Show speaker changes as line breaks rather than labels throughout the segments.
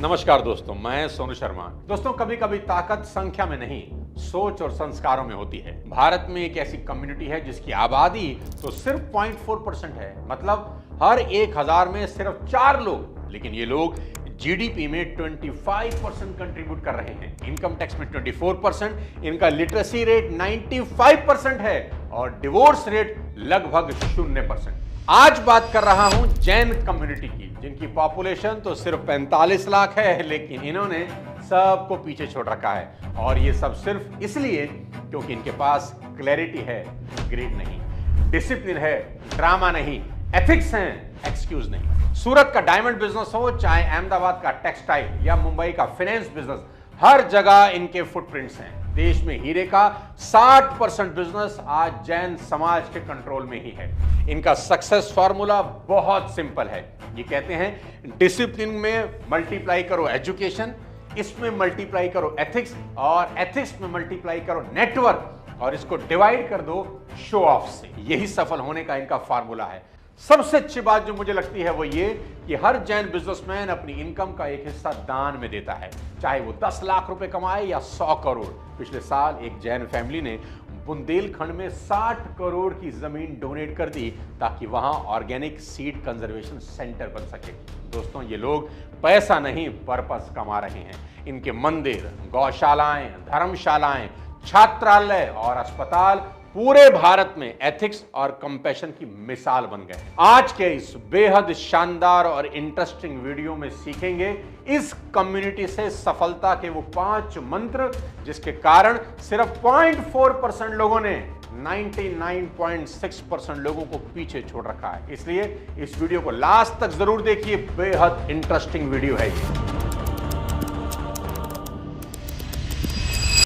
नमस्कार दोस्तों, मैं सोनू शर्मा। दोस्तों, कभी कभी ताकत संख्या में नहीं, सोच और संस्कारों में होती है। भारत में एक ऐसी कम्युनिटी है जिसकी आबादी तो सिर्फ 0.4% है, मतलब हर 1000 में सिर्फ 4 लोग। लेकिन ये लोग जीडीपी में 25% कंट्रीब्यूट कर रहे हैं, इनकम टैक्स में 24%, इनका लिटरेसी रेट 95% है और डिवोर्स रेट लगभग 0%। आज बात कर रहा हूं जैन कम्युनिटी की, जिनकी पॉपुलेशन तो सिर्फ 45 लाख है, लेकिन इन्होंने सबको पीछे छोड़ रखा है। और ये सब सिर्फ इसलिए क्योंकि इनके पास क्लैरिटी है, ग्रीड नहीं, डिसिप्लिन है, ड्रामा नहीं, एथिक्स हैं, एक्सक्यूज नहीं। सूरत का डायमंड बिजनेस हो, चाहे अहमदाबाद का टेक्सटाइल या मुंबई का फाइनेंस बिजनेस, हर जगह इनके फुटप्रिंट्स हैं। देश में हीरे का 60% बिजनेस आज जैन समाज के कंट्रोल में ही है। इनका सक्सेस फॉर्मूला बहुत सिंपल है। ये कहते हैं डिसिप्लिन में मल्टीप्लाई करो एजुकेशन, इसमें मल्टीप्लाई करो एथिक्स, और एथिक्स में मल्टीप्लाई करो नेटवर्क, और इसको डिवाइड कर दो शो ऑफ से। यही सफल होने का इनका फार्मूला है। सबसे अच्छी बात जो मुझे लगती है वो ये कि हर जैन बिजनेसमैन अपनी इनकम का एक हिस्सा दान में देता है, चाहे वो 10 लाख रुपए कमाए या 100 करोड़। पिछले साल एक जैन फैमिली ने बुंदेलखंड में 60 करोड़ की जमीन डोनेट कर दी ताकि वहां ऑर्गेनिक सीड कंजर्वेशन सेंटर बन सके। दोस्तों, ये लोग पैसा नहीं, पर्पस कमा रहे हैं। इनके मंदिर, गौशालाएं, धर्मशालाएं, छात्रालय और अस्पताल पूरे भारत में एथिक्स और कंपैशन की मिसाल बन गए। आज के इस बेहद शानदार और इंटरेस्टिंग वीडियो में सीखेंगे इस कम्युनिटी से सफलता के वो 5 मंत्र, जिसके कारण सिर्फ 0.4% लोगों ने 99.6% लोगों को पीछे छोड़ रखा है। इसलिए इस वीडियो को लास्ट तक जरूर देखिए, बेहद इंटरेस्टिंग वीडियो है ये।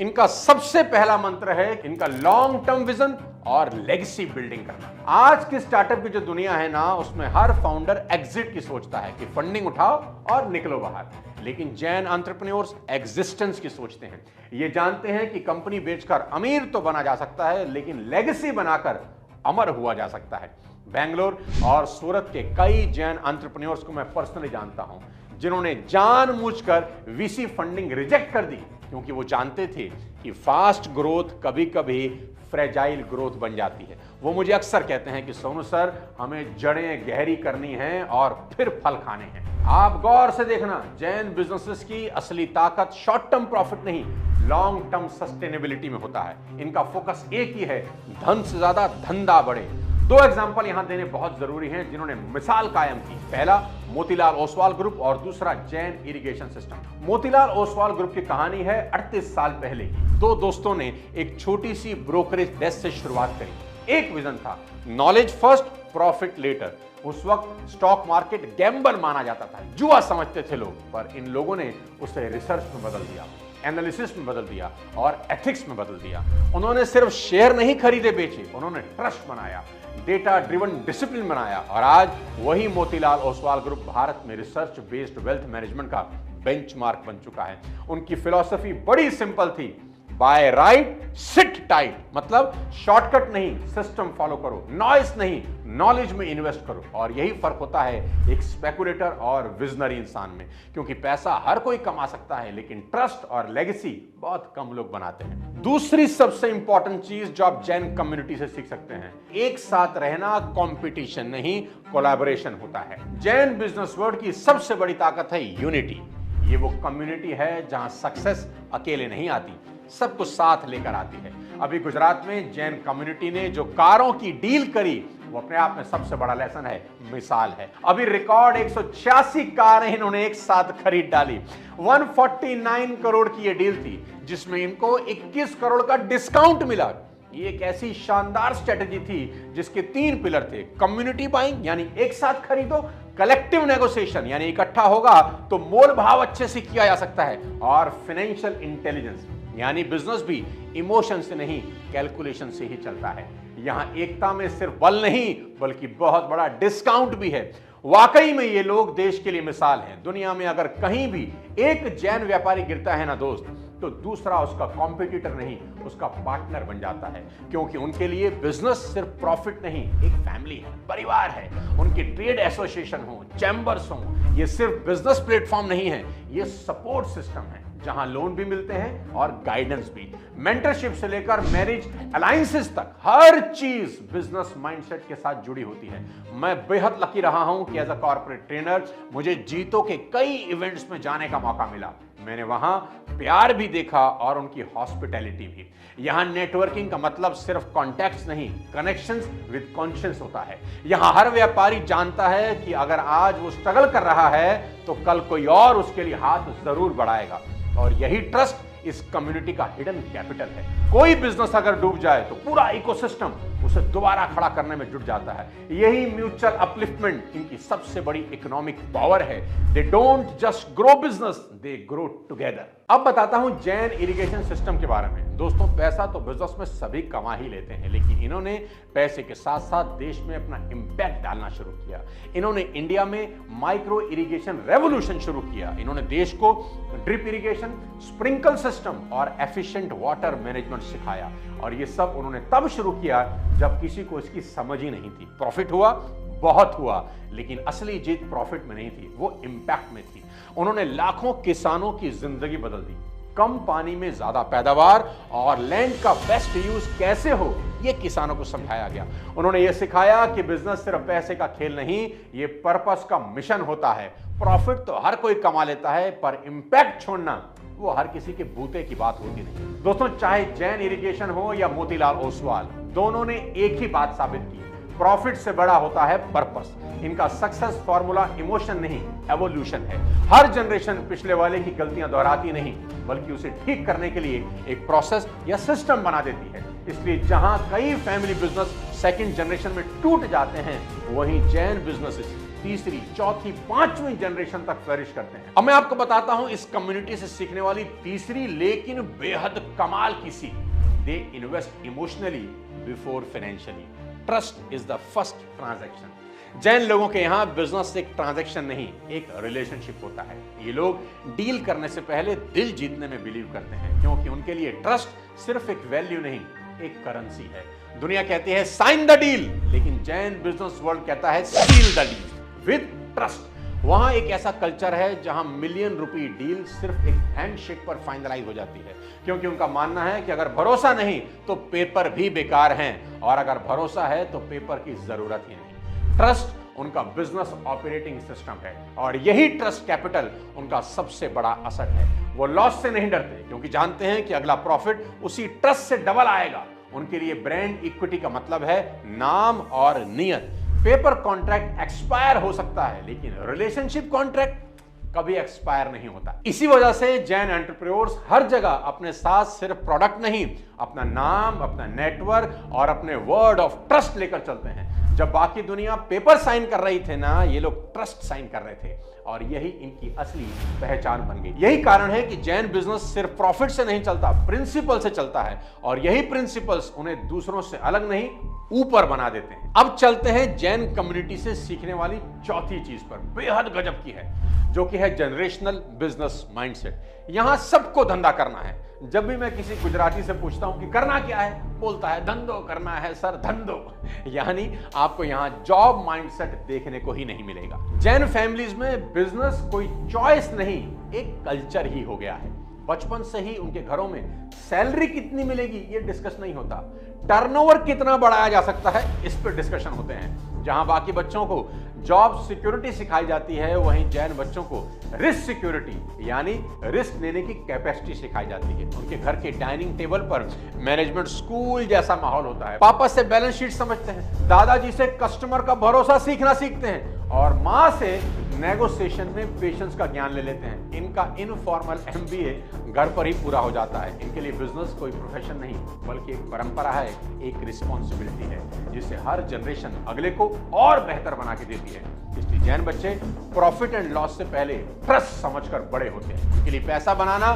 इनका सबसे पहला मंत्र है इनका लॉन्ग टर्म विजन और लेगेसी बिल्डिंग करना। आज की स्टार्टअप की जो दुनिया है ना, उसमें हर फाउंडर एग्जिट की सोचता है कि फंडिंग उठाओ और निकलो बाहर। लेकिन जैन एंटरप्रेन्योर्स एग्जिस्टेंस की सोचते हैं। ये जानते हैं कि कंपनी बेचकर अमीर तो बना जा सकता है, लेकिन लेगेसी बनाकर अमर हुआ जा सकता है। बेंगलोर और सूरत के कई जैन एंटरप्रेन्योर्स को मैं पर्सनली जानता हूं, जिन्होंने जानबूझकर वीसी फंडिंग रिजेक्ट कर दी, क्योंकि वो जानते थे कि फास्ट ग्रोथ कभी कभी फ्रेजाइल ग्रोथ बन जाती है। वो मुझे अक्सर कहते हैं कि सोनू सर, हमें जड़ें गहरी करनी हैं और फिर फल खाने हैं। आप गौर से देखना, जैन बिजनेसेस की असली ताकत शॉर्ट टर्म प्रॉफिट नहीं, लॉन्ग टर्म सस्टेनेबिलिटी में होता है। इनका फोकस एक ही है, धन से ज्यादा धंधा बढ़े। 2 एग्जाम्पल यहां देने बहुत जरूरी हैं, जिन्होंने मिसाल कायम की। पहला मोतीलाल ओसवाल ग्रुप और दूसरा Jain irrigation system. Motilal Oswal group की कहानी है 38 साल पहले की। 2 दोस्तों ने एक छोटी सी ब्रोकरेज डेस्क से शुरुआत करी। एक विजन था, नॉलेज फर्स्ट, प्रॉफिट लेटर। उस वक्त स्टॉक मार्केट गैम्बल माना जाता था, जुआ समझते थे लोग, पर इन लोगों ने उसे रिसर्च में बदल दिया, एनालिसिस में बदल दिया और एथिक्स में बदल दिया। उन्होंने सिर्फ शेयर नहीं खरीदे बेचे, उन्होंने ट्रस्ट बनाया, डेटा ड्रिवन डिसिप्लिन बनाया, और आज वही मोतीलाल ओसवाल ग्रुप भारत में रिसर्च बेस्ड वेल्थ मैनेजमेंट का बेंचमार्क बन चुका है। उनकी फिलॉसफी बड़ी सिंपल थी, बाय राइट सिट टाइट, मतलब शॉर्टकट नहीं, सिस्टम फॉलो करो, नॉइस नहीं, नॉलेज में इन्वेस्ट करो। और यही फर्क होता है एक स्पेकुलेटर और विजनरी इंसान में, क्योंकि पैसा हर कोई कमा सकता है, लेकिन ट्रस्ट और लेगेसी बहुत कम लोग बनाते हैं। दूसरी सबसे इंपॉर्टेंट चीज जो आप जैन कम्युनिटी से सीख सकते हैं, एक साथ रहना, कंपटीशन नहीं, कोलैबोरेशन होता है। जैन बिजनेस वर्ल्ड की सबसे बड़ी ताकत है यूनिटी। ये वो कम्युनिटी है जहां सक्सेस अकेले नहीं आती, सब कुछ साथ लेकर आती है। अभी गुजरात में जैन कम्युनिटी ने जो कारों की डील करी, वो अपने आप में सबसे बड़ा लेसन है, मिसाल है। अभी रिकॉर्ड 186 कारें इन्होंने एक साथ खरीद डाली। 149 करोड़ की ये डील थी, जिसमें इनको 21 करोड़ का डिस्काउंट मिला। ये एक ऐसी शानदार स्ट्रेटेजी थी जिसके 3 पिलर थे, कम्युनिटी बाइंग यानी एक साथ खरीदो, कलेक्टिव नेगोशिएशन यानी इकट्ठा होगा तो मोल भाव अच्छे से किया जा सकता है, और फाइनेंशियल इंटेलिजेंस यानी बिजनेस भी इमोशन से नहीं, कैलकुलेशन से ही चलता है। यहां एकता में सिर्फ बल नहीं, बल्कि बहुत बड़ा डिस्काउंट भी है। वाकई में ये लोग देश के लिए मिसाल हैं। दुनिया में अगर कहीं भी एक जैन व्यापारी गिरता है ना दोस्त, तो दूसरा उसका कॉम्पिटिटर नहीं, उसका पार्टनर बन जाता है। क्योंकि उनके लिए बिजनेस सिर्फ प्रॉफिट नहीं, एक फैमिली है, परिवार है। उनके ट्रेड एसोसिएशन हो, चैंबर्स हो, ये सिर्फ बिजनेस प्लेटफॉर्म नहीं है, ये सपोर्ट सिस्टम है जहां लोन भी मिलते हैं और गाइडेंस भी। मेंटरशिप से लेकर मैरिज अलायंसेस तक हर चीज बिजनेस माइंडसेट के साथ जुड़ी होती है। मैं बेहद लकी रहा हूं कि एज अ कॉर्पोरेट ट्रेनर मुझे जीतो के कई इवेंट्स में जाने का मौका मिला। मैंने वहां प्यार भी देखा और उनकी हॉस्पिटैलिटी भी। यहां नेटवर्किंग का मतलब सिर्फ कॉन्टैक्ट्स नहीं, कनेक्शंस विद कॉन्शियस होता है। यहां हर व्यापारी जानता है कि अगर आज वो स्ट्रगल कर रहा है तो कल कोई और उसके लिए हाथ जरूर बढ़ाएगा। और यही ट्रस्ट इस कम्युनिटी का हिडन कैपिटल है। कोई बिजनेस अगर डूब जाए तो पूरा इकोसिस्टम उसे दोबारा खड़ा करने में जुट जाता है। यही म्यूचुअल अपलिफ्टमेंट इनकी सबसे बड़ी इकोनॉमिक पावर है। They don't just grow business, they grow together. अब बताता हूं जैन इरिगेशन सिस्टम के बारे में। दोस्तों, पैसा तो बिजनेस में सभी कमा ही लेते हैं, लेकिन इन्होंने पैसे के साथ साथ देश में अपना इंपैक्ट डालना शुरू किया। इन्होंने इंडिया में माइक्रो इरिगेशन रेवोल्यूशन शुरू किया। इन्होंने देश को ड्रिप इरिगेशन, स्प्रिंकल सिस्टम और एफिशिएंट वाटर मैनेजमेंट सिखाया। और ये सब उन्होंने तब शुरू किया जब किसी को इसकी समझ ही नहीं थी। प्रॉफिट हुआ, बहुत हुआ, लेकिन असली जीत प्रॉफिट में नहीं थी, वो इंपैक्ट में थी। उन्होंने लाखों किसानों की जिंदगी बदल दी। कम पानी में ज्यादा पैदावार और लैंड का बेस्ट यूज कैसे हो, यह किसानों को समझाया गया। उन्होंने यह सिखाया कि बिजनेस सिर्फ पैसे का खेल नहीं, ये पर्पस का मिशन होता है। प्रॉफिट तो हर कोई कमा लेता है, पर इंपैक्ट छोड़ना वो हर किसी के बूते की बात होती नहीं। दोस्तों, चाहे जैन इरिगेशन हो या मोतीलाल ओसवाल, दोनों ने एक ही बात साबित की, प्रॉफिट से बड़ा होता है पर्पस। इनका सक्सेस फॉर्मूला इमोशन नहीं, एवोल्यूशन है। हर जनरेशन पिछले वाले की गलतियां दोहराती नहीं, बल्कि उसे ठीक करने के लिए एक प्रोसेस या सिस्टम बना देती है। इसलिए जहां कई फैमिली बिजनेस सेकंड जनरेशन में टूट जाते हैं, वहीं जैन बिजनेसेस तीसरी, चौथी, पांचवी जनरेशन तक फ्लरिश करते हैं। अब मैं आपको बताता हूं इस कम्युनिटी से सीखने वाली तीसरी लेकिन बेहद कमाल की सीख। They invest emotionally before financially. Trust is the first transaction. Jain लोगों के यहां बिजनेस एक ट्रांजैक्शन नहीं, एक रिलेशनशिप होता है। ये लोग डील करने से पहले दिल जीतने में बिलीव करते हैं, क्योंकि उनके लिए ट्रस्ट सिर्फ एक वैल्यू नहीं, एक करेंसी है। दुनिया कहती है साइन द डील, लेकिन जैन बिजनेस वर्ल्ड कहता है seal the deal with trust. वहां एक ऐसा कल्चर है जहां मिलियन रुपी डील सिर्फ एक हैंडशेक पर फाइनलाइज हो जाती है, क्योंकि उनका मानना है कि अगर भरोसा नहीं तो पेपर भी बेकार हैं, और अगर भरोसा है तो पेपर की जरूरत ही नहीं। ट्रस्ट उनका बिजनेस ऑपरेटिंग सिस्टम है, और यही ट्रस्ट कैपिटल उनका सबसे बड़ा असर है। वो लॉस से नहीं डरते, क्योंकि जानते हैं कि अगला प्रॉफिट उसी ट्रस्ट से डबल आएगा। उनके लिए ब्रांड इक्विटी का मतलब है नाम और नियत। पेपर कॉन्ट्रैक्ट एक्सपायर हो सकता है, लेकिन रिलेशनशिप कॉन्ट्रैक्ट कभी एक्सपायर नहीं होता। इसी वजह से जैन एंटरप्रेन्योर्स हर जगह अपने साथ सिर्फ प्रोडक्ट नहीं, अपना नाम, अपना नेटवर्क और अपने वर्ड ऑफ ट्रस्ट लेकर चलते हैं। जब बाकी दुनिया पेपर साइन कर रही थे ना, ये लोग ट्रस्ट साइन कर रहे थे, और यही इनकी असली पहचान बन गई। यही कारण है कि जैन बिजनेस सिर्फ प्रॉफिट से नहीं चलता, प्रिंसिपल से चलता है, और यही प्रिंसिपल्स उन्हें दूसरों से अलग नहीं, ऊपर बना देते हैं। अब चलते हैं जैन कम्युनिटी से सीखने वाली चौथी चीज पर, बेहद गजब की है, जो कि है जनरेशनल बिजनेस माइंडसेट। यहां सबको धंधा करना है। जब भी मैं किसी गुजराती से पूछता हूं कि करना क्या है, बोलता है धंधो करना है सर, धंधो। यानी आपको यहां जॉब माइंडसेट देखने को ही नहीं मिलेगा। जैन फैमिलीज में बिजनेस कोई चॉइस नहीं, एक कल्चर ही हो गया है। बचपन से ही उनके घरों में सैलरी कितनी मिलेगी ये डिस्कस नहीं होता, टर्नओवर कितना बढ़ाया जा सकता है इस पर डिस्कशन होते हैं। जहां बाकी बच्चों को जॉब सिक्योरिटी सिखाई जाती है, वहीं जैन बच्चों को रिस्क सिक्योरिटी यानी रिस्क लेने की कैपेसिटी सिखाई जाती है। उनके घर के डाइनिंग टेबल पर मैनेजमेंट स्कूल जैसा माहौल होता है। पापा से बैलेंस शीट समझते हैं, दादाजी से कस्टमर का भरोसा सीखना सीखते हैं, और माँ से नेगोशिएशन में पेशेंस का ज्ञान ले लेते हैं। इनका इनफॉर्मल एमबीए घर पर ही पूरा हो जाता है। इनके लिए बिजनेस कोई प्रोफेशन नहीं, बल्कि एक परंपरा है, एक रिस्पॉन्सिबिलिटी है, जिसे हर जनरेशन अगले को और बेहतर बना के देती है। इसलिए जैन बच्चे प्रॉफिट एंड लॉस से पहले ट्रस्ट समझकर बड़े होते हैं। उनके लिए पैसा बनाना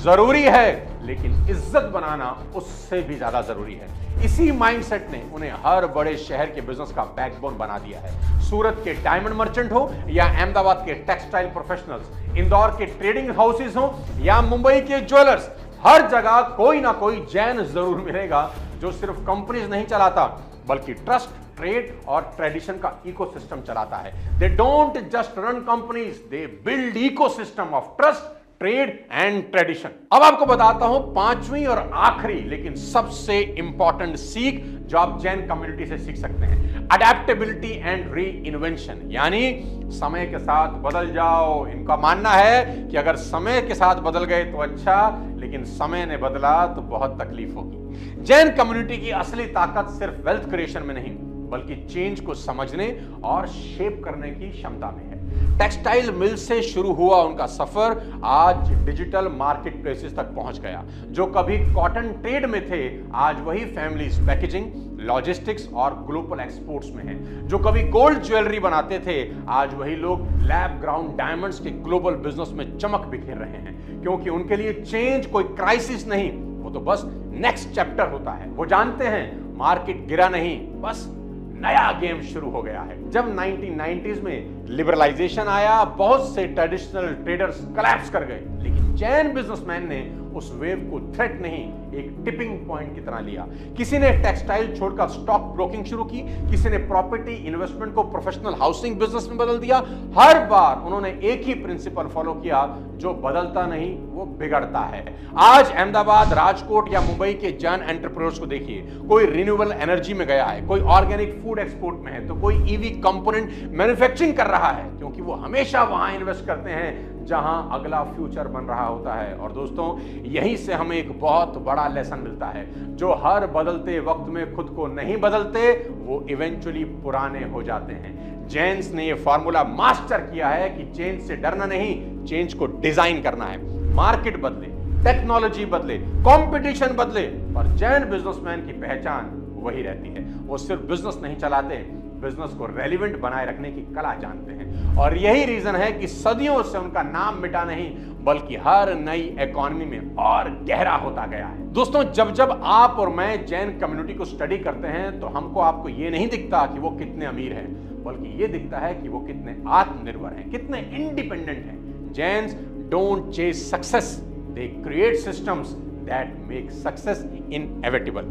जरूरी है, लेकिन इज्जत बनाना उससे भी ज्यादा जरूरी है। इसी माइंडसेट ने उन्हें हर बड़े शहर के बिजनेस का बैकबोन बना दिया है। सूरत के डायमंड मर्चेंट हो या अहमदाबाद के टेक्सटाइल प्रोफेशनल्स, इंदौर के ट्रेडिंग हाउसेस हो या मुंबई के ज्वेलर्स, हर जगह कोई ना कोई जैन जरूर मिलेगा जो सिर्फ कंपनीज नहीं चलाता बल्कि ट्रस्ट, ट्रेड और ट्रेडिशन का इकोसिस्टम चलाता है। They don't just run companies, they build ecosystem of trust, trade and tradition. अब आपको बताता हूं पांचवी और आखिरी लेकिन सबसे इंपॉर्टेंट सीख जो आप जैन कम्युनिटी से सीख सकते हैं, अडेप्टेबिलिटी एंड री इन्वेंशन, यानी समय के साथ बदल जाओ। इनका मानना है कि अगर समय के साथ बदल गए तो अच्छा, लेकिन समय ने बदला तो बहुत तकलीफ होगी। जैन कम्युनिटी की असली ताकत सिर्फ वेल्थ क्रिएशन में नहीं बल्कि चेंज को समझने और शेप करने की क्षमता में है। टेक्सटाइल मिल से शुरू हुआ उनका सफर आज डिजिटल मार्केट प्लेसेस तक पहुंच गया। जो कभी कॉटन ट्रेड में थे आज वही फैमिलीज पैकेजिंग, लॉजिस्टिक्स और ग्लोबल एक्सपोर्ट्स में है। जो कभी गोल्ड ज्वेलरी बनाते थे आज वही लोग लैब ग्राउंड डायमंड्स के ग्लोबल बिजनेस में चमक बिखेर रहे हैं, क्योंकि उनके लिए चेंज कोई क्राइसिस नहीं, वो तो बस नेक्स्ट चैप्टर होता है। वो जानते हैं मार्केट गिरा नहीं, बस नया गेम शुरू हो गया है। जब 1990s में लिबरलाइजेशन आया बहुत से ट्रेडिशनल ट्रेडर्स कोलैप्स कर गए, लेकिन जैन बिजनेसमैन ने उस वेव को थ्रेट नहीं एक टिपिंग पॉइंट की तरह लिया। किसी ने टेक्सटाइल छोड़कर स्टॉक ब्रोकिंग शुरू की, किसी ने प्रॉपर्टी इन्वेस्टमेंट को प्रोफेशनल हाउसिंग बिजनेस में बदल दिया। हर बार उन्होंने एक ही प्रिंसिपल फॉलो किया, जो बदलता नहीं वो बिगड़ता है। आज अहमदाबाद, राजकोट या मुंबई के जैन एंटरप्रेन्योर्स को देखिए, कोई रिन्यूएबल एनर्जी में गया है, कोई ऑर्गेनिक फूड एक्सपोर्ट में है, तो कोई ईवी कंपोनेंट मैन्युफैक्चरिंग कर रहा है, क्योंकि वो हमेशा वहां इन्वेस्ट करते हैं जहां अगला फ्यूचर बन रहा होता है। और दोस्तों यहीं से हमें एक बहुत बड़ा लेसन मिलता है, जो हर बदलते वक्त में खुद को नहीं बदलते वो इवेंचुअली पुराने हो जाते हैं। जैन्स ने ये फॉर्मूला मास्टर किया है कि चेंज से डरना नहीं, चेंज को डिजाइन करना है। मार्केट बदले, टेक्नोलॉजी बदले, कंपटीशन बदले, पर जैन बिजनेसमैन की पहचान वही रहती है। वो सिर्फ बिजनेस नहीं चलाते, बिजनेस को रेलिवेंट बनाए रखने की कला जानते हैं। और यही रीजन है कि सदियों से उनका नाम मिटा नहीं बल्कि हर नई इकोनॉमी में और गहरा होता गया है। दोस्तों जब जब आप और मैं जैन कम्युनिटी को स्टडी करते हैं तो हमको आपको ये नहीं दिखता कि वो कितने अमीर हैं, बल्कि ये दिखता है कि वो कितने आत्मनिर्भर हैं, कितने इंडिपेंडेंट हैं। Jains don't chase success, they create systems that make success inevitable।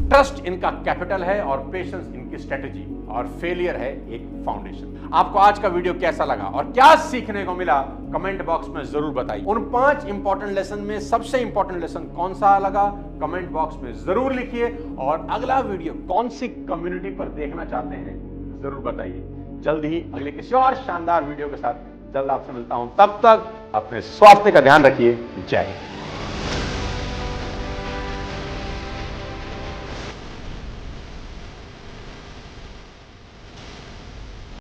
Trust इनका कैपिटल है और पेशेंस इनकी स्ट्रेटेजी, और फेलियर है एक फाउंडेशन। आपको आज का वीडियो कैसा लगा और क्या सीखने को मिला कमेंट बॉक्स में जरूर बताइए। उन 5 इंपॉर्टेंट लेसन में सबसे इंपॉर्टेंट लेसन कौन सा लगा कमेंट बॉक्स में जरूर लिखिए, और अगला वीडियो कौन सी कम्युनिटी पर देखना चाहते हैं जरूर बताइए। जल्द ही अगले किसी और शानदार वीडियो के साथ जल्द आपसे मिलता हूं, तब तक अपने स्वास्थ्य का ध्यान रखिए। जय हिंद।